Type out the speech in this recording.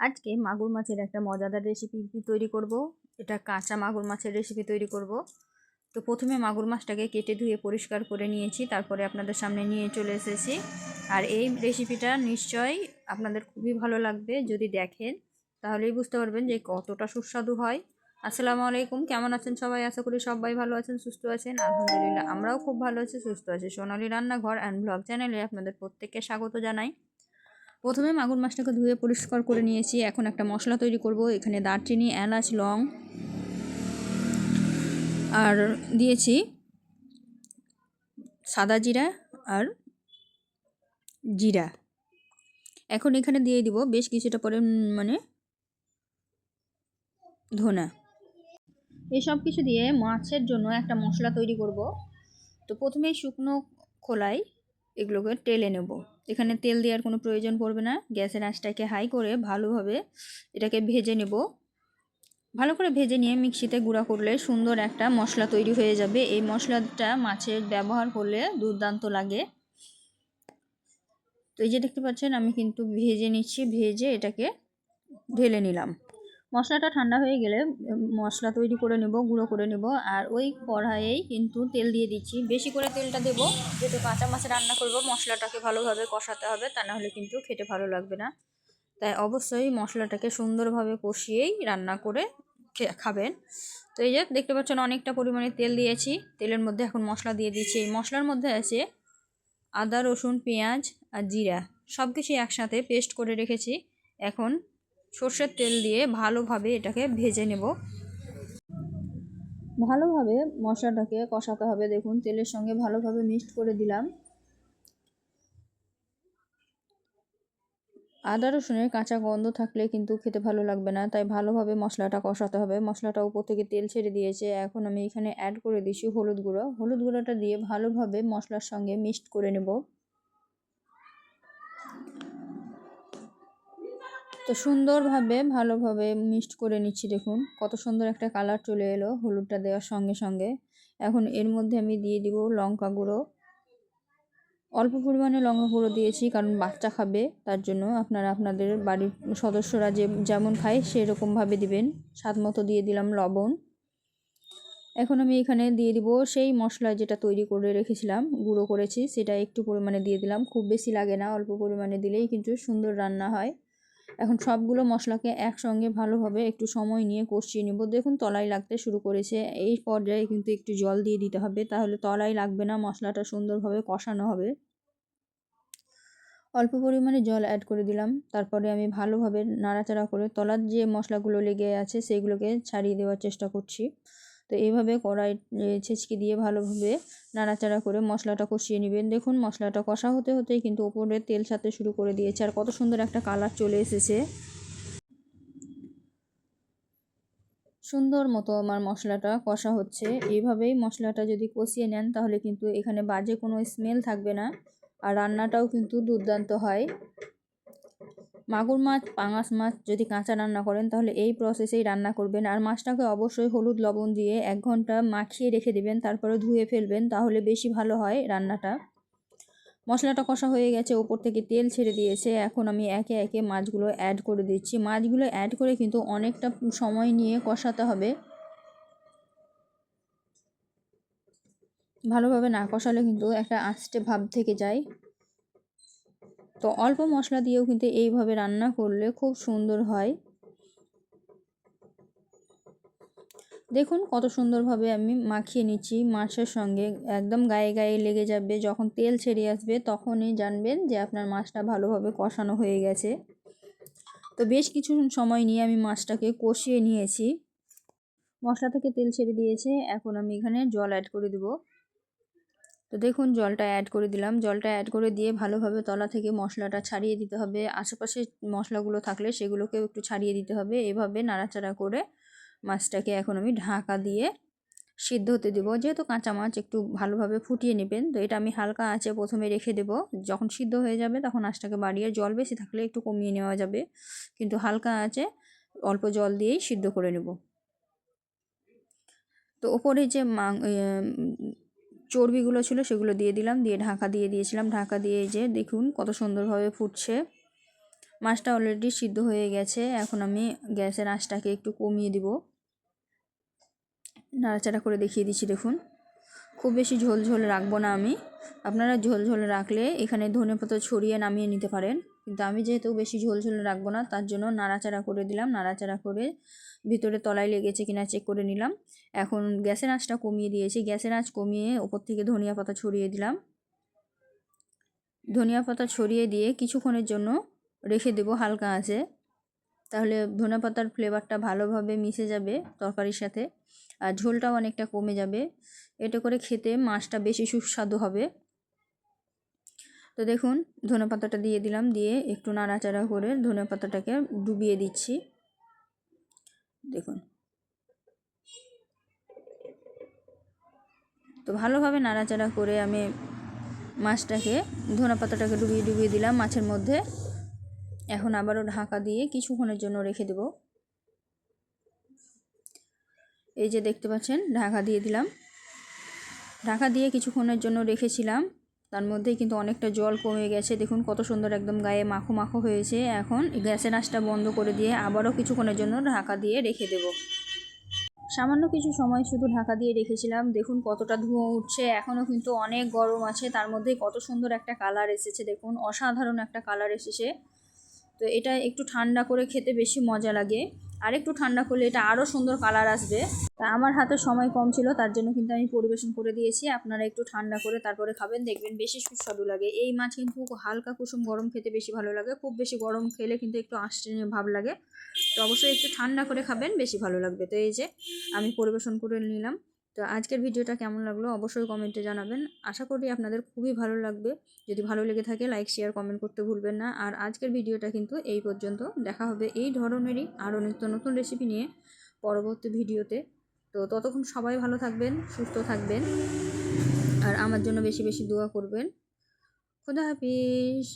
আজকে মাগুর মাছের একটা মজাদার রেসিপি তৈরি করব। এটা কাঁচা মাগুর মাছের রেসিপি তৈরি করব। তো প্রথমে মাগুর মাছটাকে কেটে ধুয়ে পরিষ্কার করে নিয়েছি, তারপরে আপনাদের সামনে নিয়ে চলে এসেছি। আর এই রেসিপিটা নিশ্চয়ই আপনাদের খুবই ভালো লাগবে, যদি দেখেন তাহলেই বুঝতে পারবেন যে কতটা সুস্বাদু হয়। আসসালামু আলাইকুম, কেমন আছেন সবাই? আশা করি সবাই ভালো আছেন, সুস্থ আছেন। আলহামদুলিল্লাহ আমরাও খুব ভালো আছি, সুস্থ আছি। সোনালী রান্নাঘর অ্যান্ড ব্লগ চ্যানেলে আপনাদের প্রত্যেককে স্বাগত জানাই। প্রথমে মাগুর মাছটাকে ধুয়ে পরিষ্কার করে নিয়েছি। এখন একটা মশলা তৈরি করব। এখানে দারচিনি, এলাচ, লং আর দিয়েছি সাদা জিরা আর জিরা। এখন এখানে দিয়ে দিব বেশ কিছুটা মানে ধনা। এই সব কিছু দিয়ে মাছের জন্য একটা মশলা তৈরি করব। তো প্রথমেই শুকনো খোলায় এগুলোকে টেলে নেব। এখানে তেল দেওয়ার কোনো প্রয়োজন পড়বে না। গ্যাসের আঁচটাকে হাই করে ভালোভাবে এটাকে ভেজে নেব। ভালো করে ভেজে নিয়ে মিক্সিতে গুঁড়া করলে সুন্দর একটা মশলা তৈরি হয়ে যাবে। এই মশলাটা মাছের ব্যবহার করলে দুর্দান্ত লাগে। তো এই যে দেখতে পাচ্ছেন আমি কিন্তু ভেজে নিচ্ছি, ভেজে এটাকে ঢেলে নিলাম। মশলাটা ঠান্ডা হয়ে গেলে মশলা তৈরি করে নেব, গুঁড়ো করে নেব। আর ওই কড়াইয়েই কিন্তু তেল দিয়ে দিচ্ছি। বেশি করে তেলটা দেব, যেহেতু কাঁচা মাছ রান্না করব মশলাটাকে ভালোভাবে কষাতে হবে, তা না হলে কিন্তু খেতে ভালো লাগবে না। তাই অবশ্যই মশলাটাকে সুন্দরভাবে কষিয়েই রান্না করে খাবেন। তো এই যে দেখতে পাচ্ছেন অনেকটা পরিমাণে তেল দিয়েছি। তেলের মধ্যে এখন মশলা দিয়ে দিচ্ছি। এই মশলার মধ্যে আছে আদা, রসুন, পেঁয়াজ আর জিরা, সব কিছু একসাথে পেস্ট করে রেখেছি। এখন সর্ষের তেল দিয়ে ভালোভাবে এটাকে ভেজে নেব। ভালোভাবে মশলাটাকে কষাতে হবে। দেখুন তেলের সঙ্গে ভালোভাবে মিক্সড করে দিলাম। আদা রসুনের কাঁচা গন্ধ থাকলে কিন্তু খেতে ভালো লাগবে না, তাই ভালোভাবে মশলাটা কষাতে হবে। মশলাটা উপর থেকে তেল ছেড়ে দিয়েছে। এখন আমি এখানে অ্যাড করে দিচ্ছি হলুদ গুঁড়ো। হলুদ গুঁড়োটা দিয়ে ভালোভাবে মশলার সঙ্গে মিক্সড করে নেব। তো সুন্দরভাবে ভালোভাবে মিক্সড করে নিচ্ছি। দেখুন কত সুন্দর একটা কালার চলে এলো হলুদটা দেওয়ার সঙ্গে সঙ্গে। এখন এর মধ্যে আমি দিয়ে দিব লঙ্কা গুঁড়ো। অল্প পরিমাণে লঙ্কা গুঁড়ো দিয়েছি, কারণ বাচ্চা খাবে, তার জন্য আপনারা আপনাদের বাড়ির সদস্যরা যেমন খায় সেরকমভাবে দিবেন। স্বাদ মতো দিয়ে দিলাম লবণ। এখন আমি এখানে দিয়ে দিব সেই মশলা যেটা তৈরি করে রেখেছিলাম, গুঁড়ো করেছি, সেটা একটু পরিমাণে দিয়ে দিলাম। খুব বেশি লাগে না, অল্প পরিমাণে দিলেই কিন্তু সুন্দর রান্না হয়। এখন সবগুলো মশলাকে একসঙ্গে ভালোভাবে একটু সময় নিয়ে কষিয়ে নেব। দেখুন তলায় লাগতে শুরু করেছে। এই পর্যায়ে কিন্তু একটু জল দিয়ে দিতে হবে, তাহলে তলায় লাগবে না, মশলাটা সুন্দরভাবে কষানো হবে। অল্প পরিমাণে জল অ্যাড করে দিলাম। তারপরে আমি ভালোভাবে নাড়াচাড়া করে তলার যে মশলাগুলো লেগে আছে সেগুলোকে ছাড়িয়ে দেওয়ার চেষ্টা করছি। তো এইভাবে কড়াই ছেঁচকি দিয়ে ভালোভাবে নাড়াচাড়া করে মশলাটা কষিয়ে নেবেন। দেখুন মশলাটা কষা হতে হতেই কিন্তু ওপরে তেল ছাড়তে শুরু করে দিয়েছে, আর কত সুন্দর একটা কালার চলে এসেছে। সুন্দর মতো আমার মশলাটা কষা হচ্ছে। এইভাবেই মশলাটা যদি কষিয়ে নেন তাহলে কিন্তু এখানে বাজে কোনো স্মেল থাকবে না, আর রান্নাটাও কিন্তু দুর্দান্ত হয়। মাগুর মাছ, পাঙাশ মাছ যদি কাঁচা রান্না করেন তাহলে এই প্রসেসেই রান্না করবেন। আর মাছটাকে অবশ্যই হলুদ লবণ দিয়ে 1 ঘন্টা মাখিয়ে রেখে দেবেন, তারপরে ধুয়ে ফেলবেন, তাহলে বেশি ভালো হয় রান্নাটা। মশলাটা কষা হয়ে গেছে, ওপর থেকে তেল ছেড়ে দিয়েছে। এখন আমি একে একে মাছগুলো অ্যাড করে দিচ্ছি। মাছগুলো অ্যাড করে কিন্তু অনেকটা সময় নিয়ে কষাতে হবে। ভালোভাবে না কষালে কিন্তু একটা আঁচটে ভাব থেকে যায়। তো অল্প মশলা দিয়েও কিন্তু এইভাবে রান্না করলে খুব সুন্দর হয়। দেখুন কত সুন্দরভাবে আমি মাখিয়ে নিচ্ছি মাছের সঙ্গে, একদম গায়ে গায়ে লেগে যাবে। যখন তেল ছেড়ে আসবে তখনই জানবেন যে আপনার মাছটা ভালোভাবে কষানো হয়ে গেছে। তো বেশ কিছু সময় নিয়ে আমি মাছটাকে কষিয়ে নিয়েছি। মশলা থেকে তেল ছেড়ে দিয়েছে। এখন আমি এখানে জল অ্যাড করে দেব। তো দেখুন জলটা অ্যাড করে দিলাম। জলটা অ্যাড করে দিয়ে ভালোভাবে তলা থেকে মশলাটা ছাড়িয়ে দিতে হবে। আশেপাশে মশলাগুলো থাকলে সেগুলোকেও একটু ছাড়িয়ে দিতে হবে। এভাবে নাড়াচাড়া করে মাছটাকে এখন আমি ঢাকা দিয়ে সিদ্ধ হতে দেবো। যেহেতু কাঁচা মাছ একটু ভালোভাবে ফুটিয়ে নেবেন। তো এটা আমি হালকা আঁচে প্রথমে রেখে দেব। যখন সিদ্ধ হয়ে যাবে তখন আঁচটাকে বাড়িয়ে, জল বেশি থাকলে একটু কমিয়ে নেওয়া যাবে, কিন্তু হালকা আঁচে অল্প জল দিয়েই সিদ্ধ করে নেব। তো ওপরে যে চর্বিগুলো ছিল সেগুলো দিয়ে দিলাম, দিয়ে ঢাকা দিয়ে দিয়েছিলাম। ঢাকা দিয়ে যে দেখুন কত সুন্দরভাবে ফুটছে। মাছটা অলরেডি সিদ্ধ হয়ে গেছে। এখন আমি গ্যাসের আঁচটাকে একটু কমিয়ে দিব। নাড়াচাড়া করে দেখিয়ে দিচ্ছি দেখুন। খুব বেশি ঝোল ঝোল রাখবো না আমি। আপনারা ঝোল ঝোল রাখলে এখানে ধনেপাতা ছড়িয়ে নামিয়ে নিতে পারেন, কিন্তু আমি যেহেতু বেশি ঝোল ঝোল রাখবো না তার জন্য নাড়াচাড়া করে দিলাম। নাড়াচাড়া করে ভিতরে তলায় লেগেছে কিনা চেক করে নিলাম। এখন গ্যাসের আঁচটা কমিয়ে দিয়েছি। গ্যাসের আঁচ কমিয়ে ওপর থেকে ধনিয়া পাতা ছড়িয়ে দিলাম। ধনিয়া পাতা ছড়িয়ে দিয়ে কিছুক্ষণের জন্য রেখে দেব হালকা আঁচে। তাহলে ধনিয়া পাতার ফ্লেভারটা ভালোভাবে মিশে যাবে তরকারির সাথে, আর ঝোলটাও অনেকটা কমে যাবে। এতে করে খেতে মাছটা বেশি সুস্বাদু হবে। তো দেখুন ধনে পাতাটা দিয়ে দিলাম, দিয়ে একটু নাড়াচাড়া করে ধনে পাতাটাকে ডুবিয়ে দিচ্ছি। দেখুন, তো ভালোভাবে নাড়াচাড়া করে আমি মাছটাকে ধনে পাতাটাকে ডুবিয়ে ডুবিয়ে দিলাম মাছের মধ্যে। এখন আবারও ঢাকা দিয়ে কিছুক্ষণের জন্য রেখে দেব। এই যে দেখতে পাচ্ছেন ঢাকা দিয়ে দিলাম। ঢাকা দিয়ে কিছুক্ষণের জন্য রেখেছিলাম, তার মধ্যেই কিন্তু অনেকটা জল কমে গেছে। দেখুন কত সুন্দর একদম গায়ে মাখো মাখো হয়েছে। এখন গ্যাসের আঁচটা বন্ধ করে দিয়ে আবারও কিছুক্ষণের জন্য ঢাকা দিয়ে রেখে দেব। সামান্য কিছু সময় শুধু ঢাকা দিয়ে রেখেছিলাম। দেখুন কতটা ধোঁয়া উঠছে, এখনও কিন্তু অনেক গরম আছে, তার মধ্যে কত সুন্দর একটা কালার এসেছে। দেখুন অসাধারণ একটা কালার এসেছে। তো এটা একটু ঠান্ডা করে খেতে বেশি মজা লাগে, আর একটু ঠান্ডা করলে এটা আরও সুন্দর কালার আসবে। তা আমার হাতে সময় কম ছিল, তার জন্য কিন্তু আমি পরিবেশন করে দিয়েছি। আপনারা একটু ঠান্ডা করে তারপরে খাবেন, দেখবেন বেশি সুস্বাদু লাগে। এই মাছ কিন্তু হালকা কুসুম গরম খেতে বেশি ভালো লাগে। খুব বেশি গরম খেলে কিন্তু একটু আঁশটে ভাব লাগে। তো অবশ্যই একটু ঠান্ডা করে খাবেন, বেশি ভালো লাগবে। তো এই যে আমি পরিবেশন করে নিলাম। তো আজকের ভিডিওটা কেমন লাগলো অবশ্যই কমেন্টে জানাবেন। আশা করি আপনাদের খুবই ভালো লাগবে। যদি ভালো লেগে থাকে লাইক শেয়ার কমেন্ট করতে ভুলবেন না। আর আজকের ভিডিওটা কিন্তু এই পর্যন্ত। দেখা হবে এই ধরনেরই আরও নিত্য নতুন রেসিপি নিয়ে পরবর্তী ভিডিওতে। তো ততক্ষণ সবাই ভালো থাকবেন, সুস্থ থাকবেন, আর আমার জন্য বেশি বেশি দোয়া করবেন। খোদা হাফিজ।